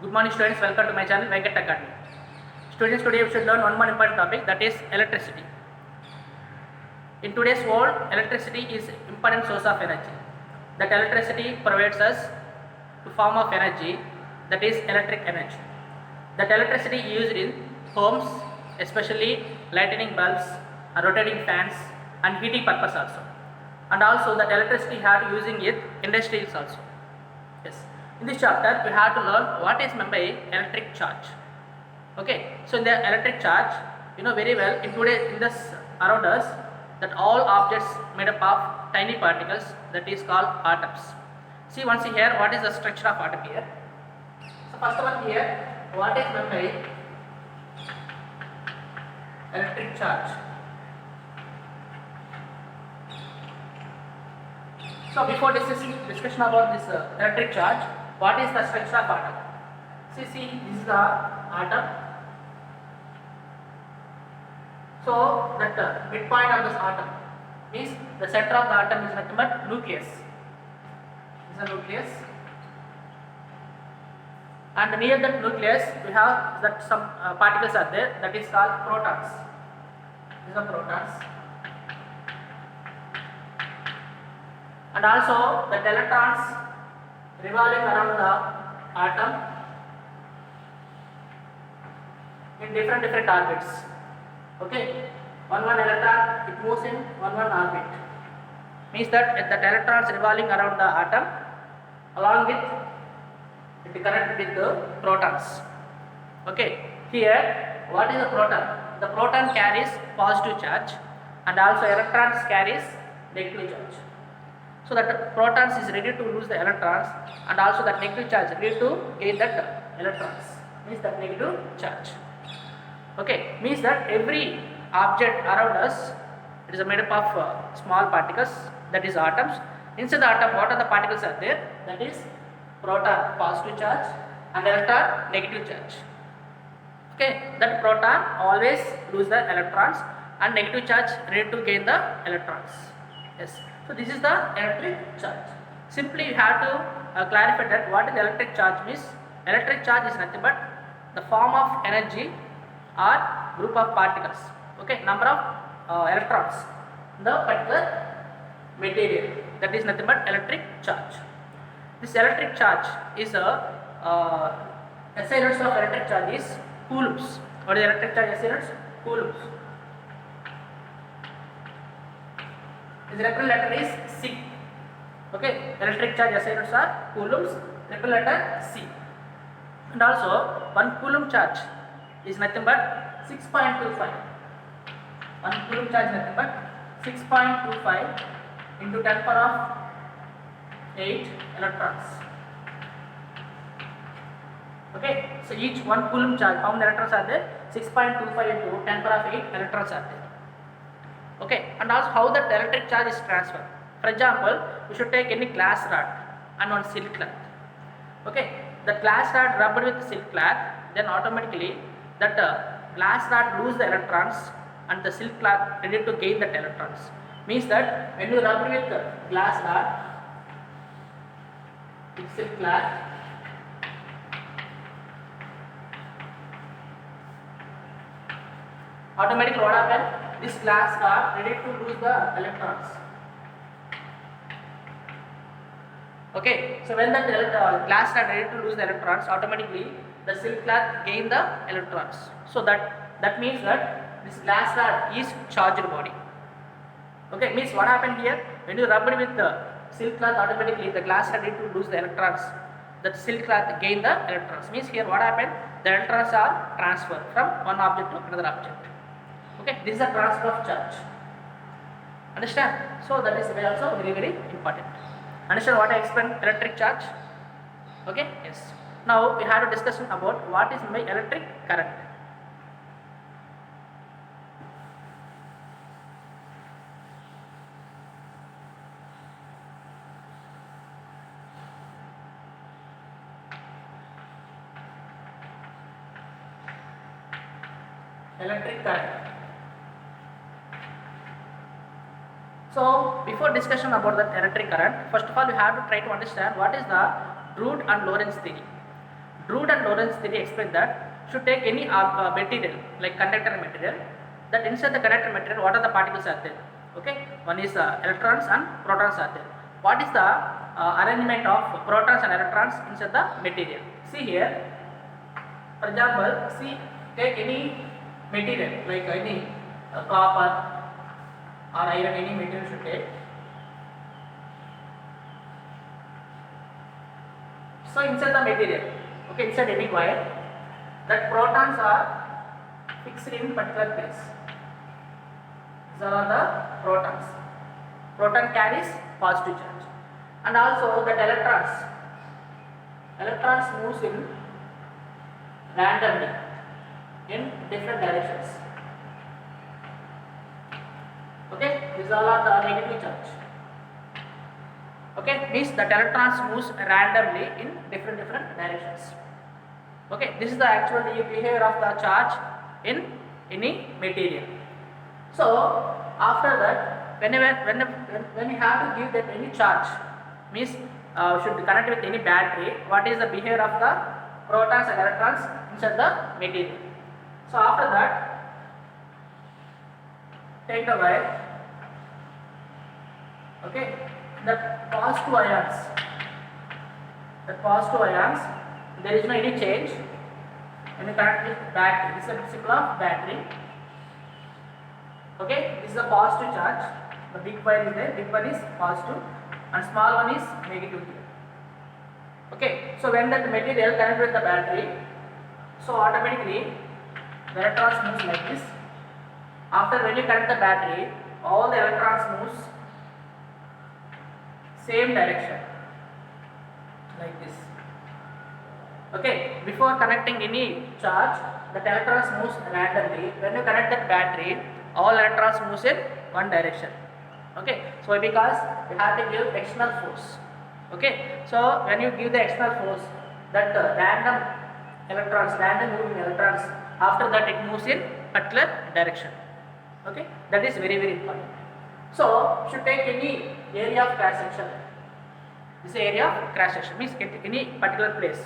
Good morning students, welcome to my channel Venkat Academy. Students, today we should learn one more important topic, that is electricity. In today's world, electricity is important source of energy. That electricity provides us a form of energy, that is electric energy. That electricity used in homes, especially lighting bulbs, rotating fans and heating purpose also. And also that electricity had using it industries also. Yes. In this chapter, we have to learn what is meant by electric charge. Okay. So in the electric charge, you know very well in this around us that all objects made up of tiny particles, that is called atoms. See once here, what is the structure of atom here? So first one here, what is meant by electric charge? So before discussion about this electric charge, what is the structure of atom? See, this is the atom. So that midpoint of this atom means the center of the atom is nothing but nucleus. This is a nucleus, and near that nucleus we have that some particles are there, that is called protons. These are protons. And also the electrons revolving around the atom in different orbits. Okay, one electron it moves in one orbit. Means that electrons revolving around the atom, along with it connected with the protons. Okay, here what is the proton? The proton carries positive charge, and also electrons carries negative charge. So that protons is ready to lose the electrons, and also that negative charge ready to gain that electrons, means that negative charge. Okay, means that every object around us, it is made up of small particles, that is atoms. Inside the atom, what are the particles are there? That is proton positive charge and electron negative charge. Okay, that proton always lose the electrons, and negative charge ready to gain the electrons. Yes. So this is the electric charge. Simply you have to clarify that what is electric charge means. Electric charge is nothing but the form of energy or group of particles. Okay, number of electrons in the particular material, that is nothing but electric charge. This electric charge is a SI units of electric charge is coulombs. What is electric charge SI units? Coulombs. His reference letter is C. Okay, electric charge SI units are coulombs, reference letter C. And also 1 coulomb charge is nothing but 6.25. 1 coulomb charge is nothing but 6.25 into 10 power of 8 electrons. Okay, so each 1 coulomb charge, how many electrons are there? 6.25 into 10 power of 8 electrons are there. Okay, and also how that electric charge is transferred. For example, we should take any glass rod and one silk cloth. Okay, the glass rod rubbed with silk cloth, then automatically that glass rod lose the electrons, and the silk cloth ready to gain that electrons. Means that when you rub with the glass rod with silk cloth, automatically what happens? This glass are ready to lose the electrons. Okay, so when the glass are ready to lose the electrons, automatically the silk cloth gain the electrons. So that means that this glass rod is charged body. Okay, means what happened here? When you rub it with the silk cloth, automatically the glass are ready to lose the electrons. That silk cloth gain the electrons. Means here what happened? The electrons are transferred from one object to another object. Okay, this is a transfer of charge. Understand? So that is also very important. Understand what I explained electric charge? Okay, yes. Now we have a discussion about what is my electric current. Electric current. So before discussion about that electric current, first of all we have to try to understand what is the Drude and Lorentz theory. Drude and Lorentz theory explained that should take any material like conductor material, that inside the conductor material what are the particles are there. Okay, one is electrons and protons are there. What is the arrangement of protons and electrons inside the material? See here, for example, see, take any material like any copper or iron, any material should take. So inside the material, okay, inside any wire, that protons are fixed in particular place. These are the protons. Proton carries positive charge, and also that electrons moves in randomly in different directions. Okay, these all are the negative charge. Okay, means that electrons moves randomly in different directions. Okay, this is the actual behavior of the charge in any material. So after that, when you have to give that any charge, means should connect with any battery, what is the behavior of the protons and electrons inside the material. So after that, take the wire. Okay, the positive ions, there is no any change when you connect with battery. This is a principle of battery. Okay, this is a positive charge. The big wire is there, big one is positive and small one is negative here. Okay, so when that material connects with the battery, so automatically the electrons moves like this. After when you connect the battery, all the electrons moves same direction like this. Okay, before connecting any charge, the electrons moves randomly. When you connect that battery, all electrons moves in one direction. Okay, so because you have to give external force. Okay, so when you give the external force, that random moving electrons, after that it moves in particular direction. Okay, that is very important. So should take any area of cross section. This area of cross section means any particular place.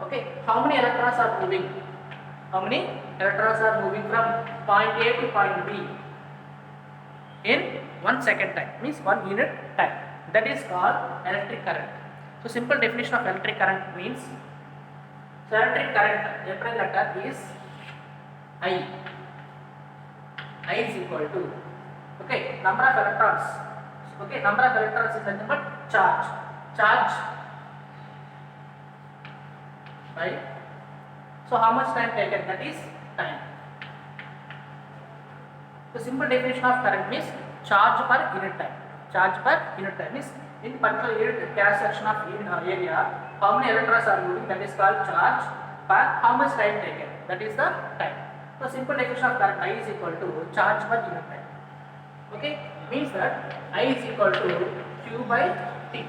Okay, how many electrons are moving? How many electrons are moving from point A to point B in 1 second time, means 1 unit time. That is called electric current. So simple definition of electric current means, so electric current, April letter is I. I is equal to, okay, number of electrons. Okay, number of electrons is nothing but charge. Charge by, so how much time taken, that is time. The simple definition of current means charge per unit time. Charge per unit time means in particular unit cross section of area, how many electrons are moving, that is called charge per how much time taken, that is the time. So simple definition of current I is equal to charge per unit time. Okay, means that I is equal to Q by T.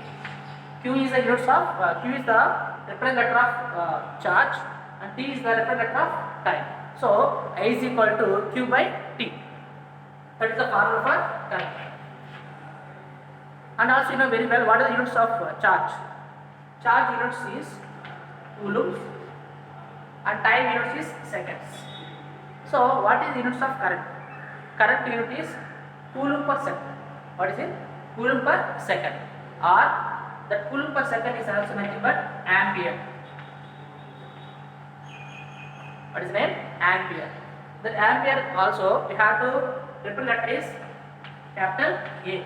Q is the units of Q is the reference letter of charge and T is the reference letter of time. So I is equal to Q by T. That is the formula for time. And also you know very well what are the units of charge. Charge units is coulombs and time units is seconds. So what is the units of current? Current unit is coulomb per second. What is it? Coulomb per second. Or that coulomb per second is also nothing but ampere. What is the name? Ampere. The ampere also we have to triple letter is capital A.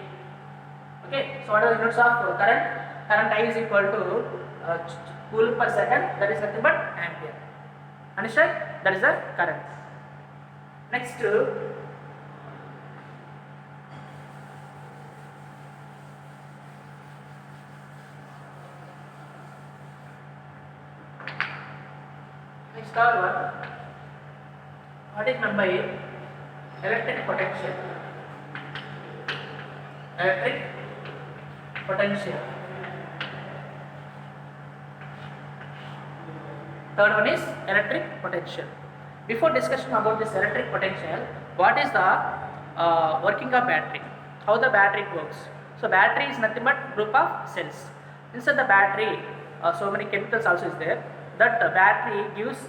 Okay, so what are the units of current? Current I is equal to coulomb per second, that is nothing but ampere. Understand? That is the current. Next, third one, what is meant by electric potential? Electric potential. Third one is electric potential. Before discussion about this electric potential, what is the working of battery? How the battery works? So battery is nothing but group of cells. Inside the battery, so many chemicals also is there. that battery gives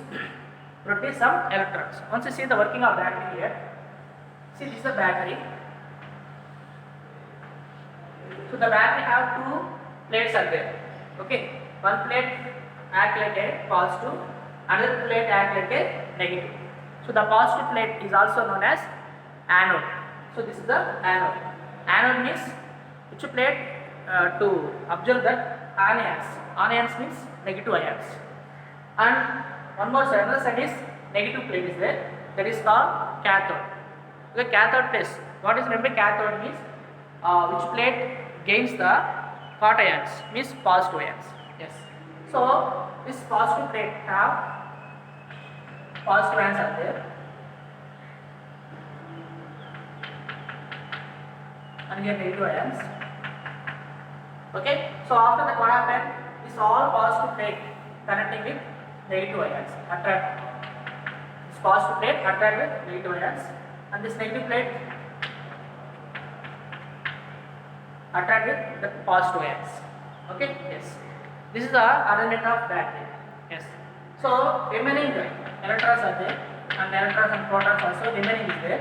produce some electrons. Once you see the working of battery here, see this is the battery. So the battery have two plates are there. Okay, one plate act like a positive, another plate act like a negative. So the positive plate is also known as anode. So this is the anode. Anode means which plate to observe that anions. Anions means negative ions. And one more side, another side is negative plate is there. That is called cathode. The cathode place. What is meant by cathode means which plate gains the cations means positive ions. Yes. So this positive plate have positive ions are there. And here negative ions. Okay, so after that what happened? This all positive plate connecting with negative ions attract. This positive plate attract with negative ions, and this negative plate attract with the positive ions. Okay, yes. This is the arrangement of battery. Yes. So remaining electrons are there, and electrons and protons also remaining is there.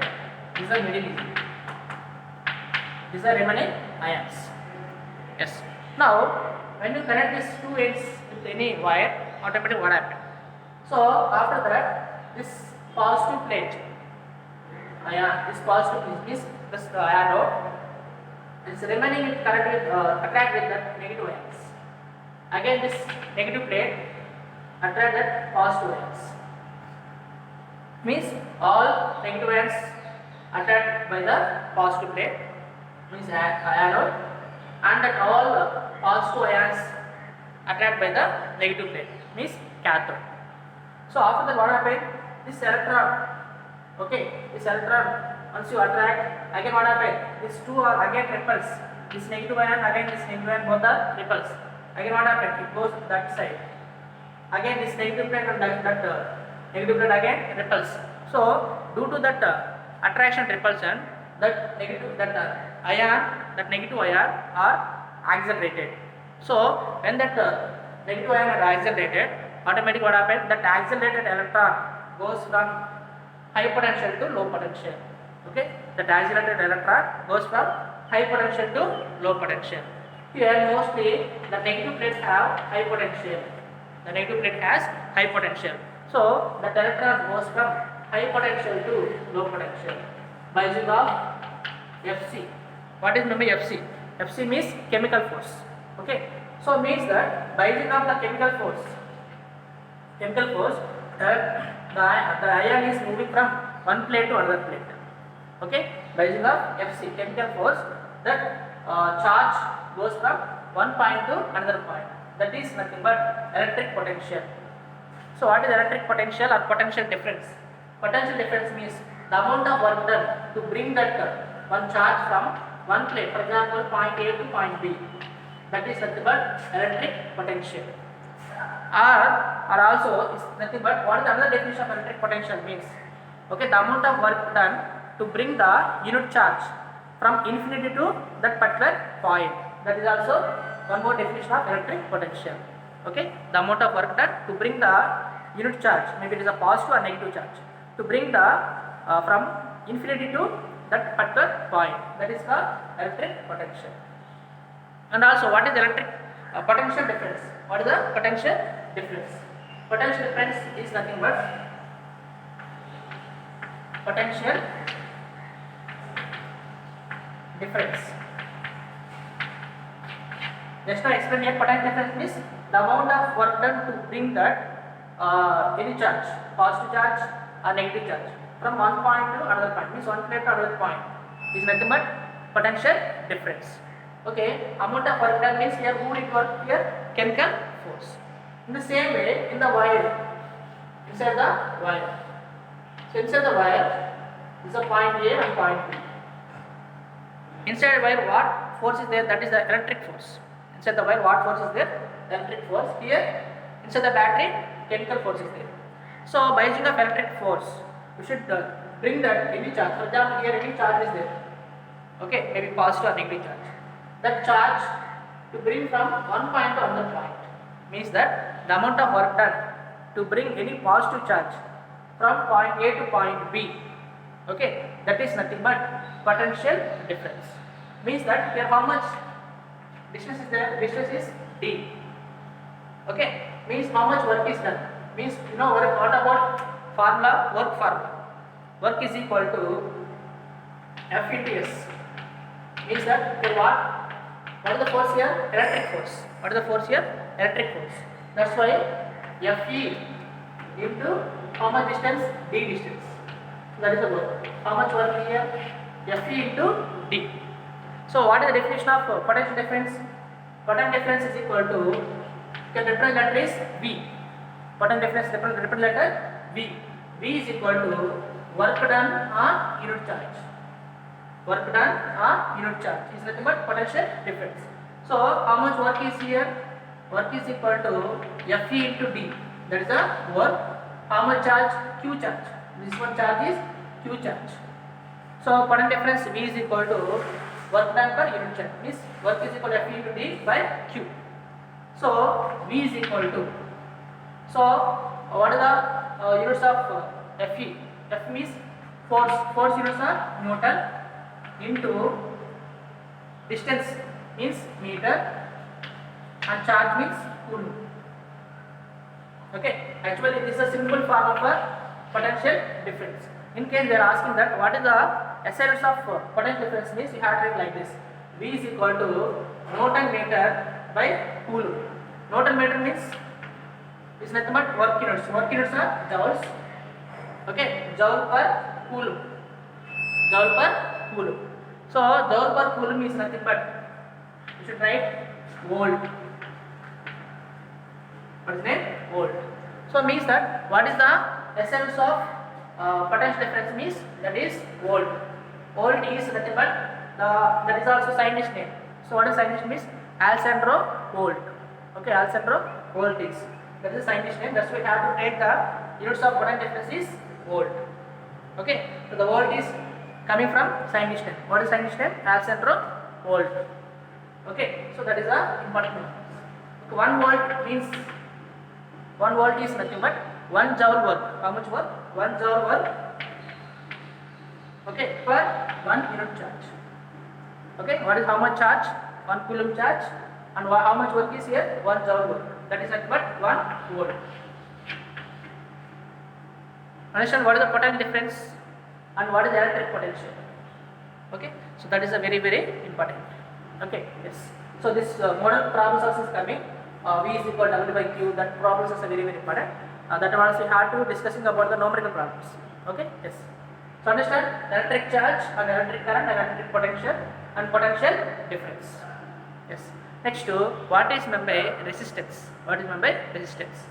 This is the middle is there. These are remaining ions. Yes. Now, when you connect these two ends with any wire, automatically what happens? So after that, this positive plate, this positive plate is this anode. Is remaining with connect with attract with that negative ions. Again, this negative plate attract that positive ions. Means all negative ions attracted by the positive plate, means anode, and that all positive ions attracted by the negative plate, means cathode. So after that what happens? This electron, okay, this electron once you attract, again what happens? These two are again repulse. This negative ion again this negative ion both are repulse. Again what happens? It goes that side. Again this negative plate and that negative plate again repulse. So due to that attraction repulsion, that negative negative ion are accelerated. So when that negative ion are accelerated, automatically what happens? That accelerated electron goes from high potential to low potential. Okay, that accelerated electron goes from high potential to low potential. Here mostly the negative plates have high potential. The negative plate has high potential. So the electron goes from high potential to low potential by using of Fc. What is meant by Fc? Fc means chemical force. Okay, so means that by using of the chemical force, the ion is moving from one plate to another plate. Okay, by using of Fc, chemical force, that charge goes from one point to another point. That is nothing but electric potential. So what is electric potential or potential difference? Potential difference means the amount of work done to bring that one charge from one plate, for example point A to point B. That is nothing but electric potential. Or also is nothing but what is another definition of electric potential means? Okay, the amount of work done to bring the unit charge from infinity to that particular point. That is also one more definition of electric potential. Okay, the amount of work done to bring the unit charge, maybe it is a positive or negative charge, to bring the from infinity to that particular point. That is called electric potential. And also, what is electric potential difference? What is the potential difference? Potential difference is nothing but potential difference. Just now explain here, potential difference means the amount of work done to bring that any charge, positive charge or negative charge, from one point to another point, means one plate to another point, is nothing but potential difference. Okay, amount of work done means here who did work here? Chemical force. In the same way, in the wire, inside the wire. So inside the wire is a point A and point B. Inside the wire, what force is there? That is the electric force. Inside the wire, what force is there? Electric force. Here, inside the battery, chemical force is there. So by using of electric force, we should bring that any charge. For example, here any charge is there. Okay, maybe positive or negative charge. That charge to bring from one point to another point means that the amount of work done to bring any positive charge from point A to point B. Okay, that is nothing but potential difference. Means that here how much distance is there? Distance is D. Okay, means how much work is done. Means work. What about formula? Work formula. Work is equal to F into S. Means that here what? What is the force here? Electric force. What is the force here? Electric force. That's why Fe into how much distance? D distance. So that is the work. How much work here? Fe into D. So what is the definition of potential difference? Potential difference is equal to, you can represent letter is V. Potential difference represent letter V. V is equal to work done on unit charge. Work done on unit charge is nothing but potential difference. So how much work is here? Work is equal to Fe into D. That is the work. How much charge? Q charge. This one charge is Q charge. So potential difference V is equal to work done per unit charge. Means work is equal to Fe into D by Q. So V is equal to. So what are the units of Fe? F means force. Force units are Newton into distance means meter and charge means coulomb. Okay, actually this is a simple form of a potential difference. In case they are asking that what is the SI units of potential difference, means you have to write like this: V is equal to Newton meter by coulomb. Newton meter means is nothing but work units. Work units are joules. Okay, joule per coulomb. Joule per coulomb. So joule per coulomb is nothing but, you should write volt. What is name? Volt. So means that what is the essence of potential difference, means that is volt. Volt is nothing but that is also scientist name. So what is scientist means? Alessandro Volt. Okay, Alessandro Volt is, that is the scientist name. That's why we have to take the units of potential difference is volt. Okay, so the volt is coming from scientist name. What is scientist name? Alessandro Volt. Okay, so that is the important one. Okay, 1 volt means 1 volt is nothing but 1 joule work. How much work? 1 joule work. Okay, per 1 unit charge. Okay, what is how much charge? 1 coulomb charge. And how much work is here? 1 joule work. That is nothing but 1 volt. Understand what is the potential difference and what is the electric potential? Okay, so that is a very important. Okay, yes. So this model problem also is coming. V is equal to W by Q. That problem is also very important. That also we have to discussing about the numerical problems. Okay, yes. So understand electric charge and electric current and electric potential and potential difference. Yes. Next, what is meant by resistance? What is meant by resistance?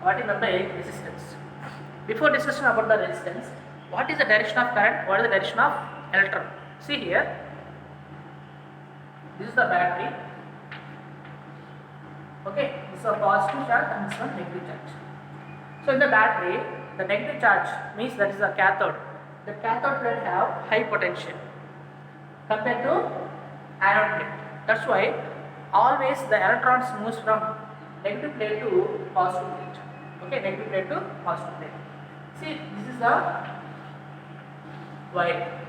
What is meant by resistance? Before discussion about the resistance, what is the direction of current? What is the direction of electron? See here, this is the battery. Okay, this is a positive charge and this one negative charge. So in the battery, the negative charge means that is the cathode. The cathode plate have high potential compared to anode plate. That's why always the electrons moves from negative plate to positive plate. Okay, negative plate to positive plate. See, this is the wire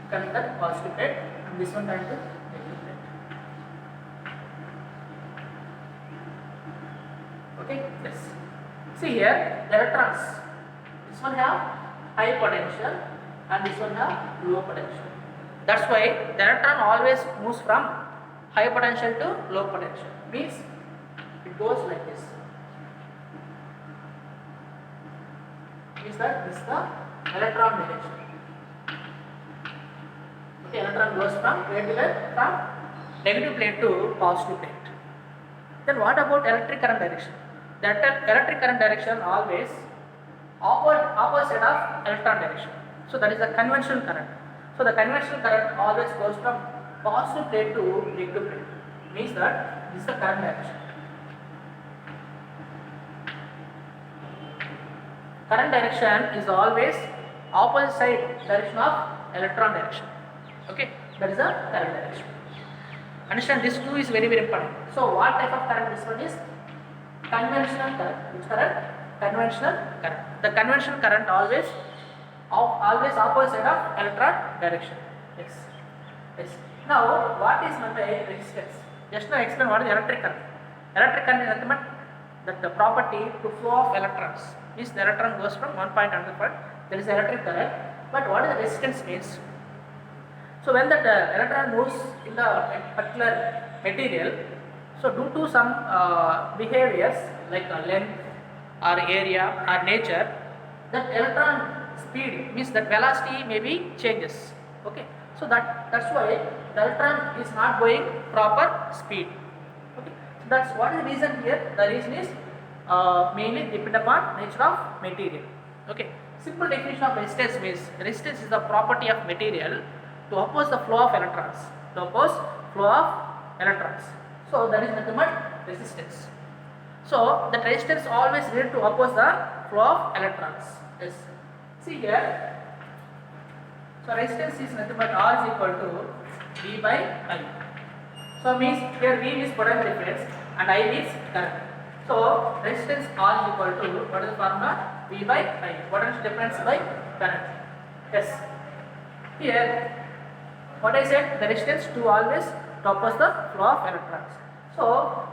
connect positive plate and this one connect to negative plate. Okay, yes. See here, the electrons. This one have high potential and this one have low potential. That's why the electron always moves from high potential to low potential. Means it goes like this. Means that this is the electron direction. Okay, electron goes from where to where? From negative plate to positive plate. Then what about electric current direction? The electric current direction always opposite of electron direction. So that is the conventional current. So the conventional current always goes from positive plate to negative plate. Means that this is the current direction. Current direction is always opposite side direction of electron direction. Okay, that is the current direction. Understand, this two is very important. So what type of current this one is? Conventional current. Which current? Conventional current. The conventional current always opposite side of electron direction. Yes. Yes. Now what is meant by resistance? Just now explain what is electric current. Electric current is nothing but that the property to flow of electrons. Means the electron goes from one point to another point. There is electric current. But what is the resistance means? So when that electron moves in the particular material, so due to some behaviors like length or area or nature, that electron speed means that velocity maybe changes. Okay, so that's why the electron is not going proper speed. Okay, so that's what is the reason here. The reason is mainly depend upon nature of material. Okay, simple definition of resistance means resistance is the property of material to oppose the flow of electrons. To oppose flow of electrons. So that is nothing but resistance. So that resistance always related to oppose the flow of electrons. Yes. See here. So resistance is nothing but R is equal to V by I. So means here V is potential difference and I is current. So resistance R is equal to what is the formula? V by I. Potential difference by current. Yes. Here what I said, the resistance to always to oppose the flow of electrons. So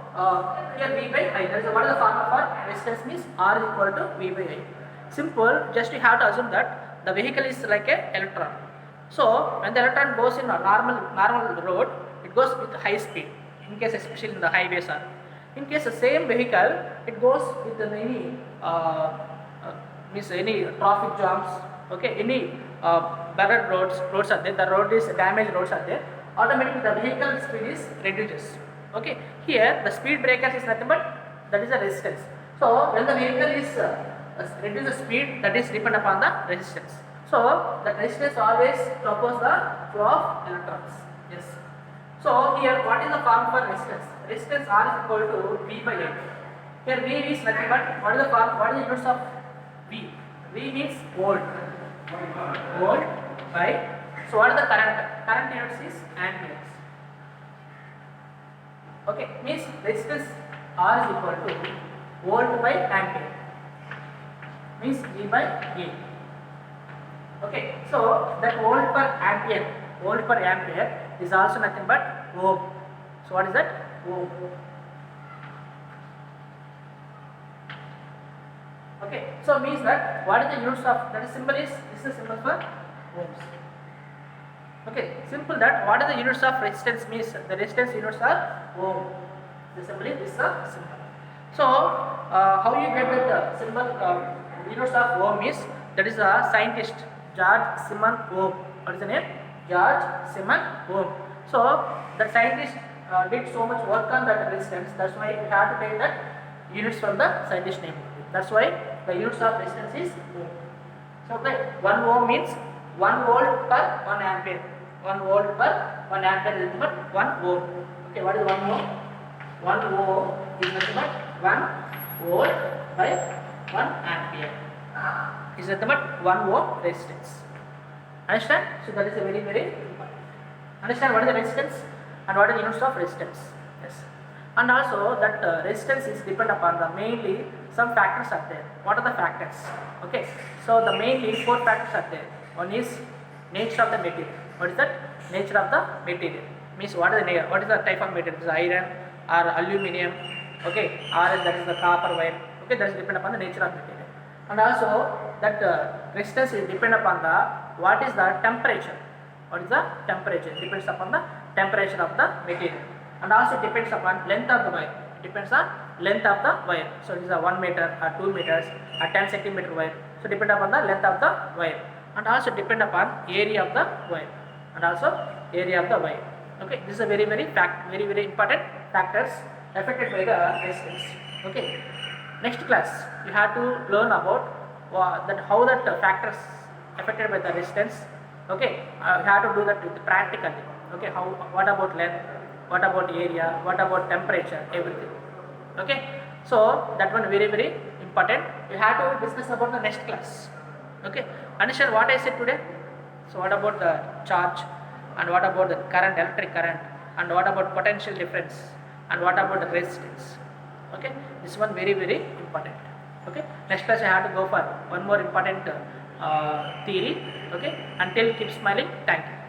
here V by I. That is what is the formula for resistance means R is equal to V by I. Simple. Just you have to assume that the vehicle is like a electron. So when the electron goes in a normal road, it goes with high speed. In case especially in the highways or in case the same vehicle, it goes with any any traffic jams. Okay, any barren roads are there. The road is damaged roads are there. Automatically the vehicle speed is reduces. Okay, here the speed breakers is nothing but that is the resistance. So when the vehicle is reduce the speed, that is depend upon the resistance. So the resistance always oppose the flow of electrons. Yes. So here what is the formula for resistance? Resistance R is equal to V by I. Here V is nothing but what is the formula? What is the units of V? V means volt. Volt by. So what is the current? Current units is amperes. Okay, means resistance R is equal to volt by ampere. Means V by A. Okay, so that volt per ampere is also nothing but ohm. So what is that? Ohm. Okay, so means that what is the units of that is symbol is this is the symbol for ohms. Okay, simple that what are the units of resistance means the resistance units are ohm. The symbol is this symbol. So how you get that symbol units of ohm is that is a scientist George Siemens Ohm. What is the name? George Siemens Ohm. So the scientist did so much work on that resistance. That's why we have to take that units from the scientist name. That's why the units of resistance is ohm. So okay, 1 ohm means 1 volt per 1 ampere. 1 volt per 1 ampere is nothing but 1 ohm. Okay, what is 1 ohm? 1 ohm is nothing but 1 volt by 1 ampere. Is nothing but 1 ohm resistance. Understand? So that is a very important. Understand what is the resistance and what is the units of resistance? Yes. And also that resistance is depend upon the mainly some factors are there. What are the factors? Okay. So the mainly 4 factors are there. One is nature of the material. What is that? Nature of the material. Means what is the type of material? It is iron or aluminium. Okay. Or that is the copper wire. Okay. That is depend upon the nature of material. And also that resistance is depend upon the what is the temperature. What is the temperature? Depends upon the temperature of the material. And also depends upon length of the wire. Depends on length of the wire. So it is a 1 meter or 2 meters or 10 centimeter wire. So depend upon the length of the wire. And also depend upon area of the wire. And also area of the wire. Okay, this is a very important factors affected by the resistance. Okay. Next class you have to learn about that how that factors affected by the resistance. Okay, you have to do that with practically. Okay, how, what about length, what about area, what about temperature, everything. Okay, so that one very very important. You have to discuss about the next class. Okay, understand what I said today? So what about the charge, and what about the current, electric current, and what about potential difference, and what about the resistance? Okay, this one very very important. Okay, next class I have to go for one more important theory. Okay, until keep smiling. Thank you.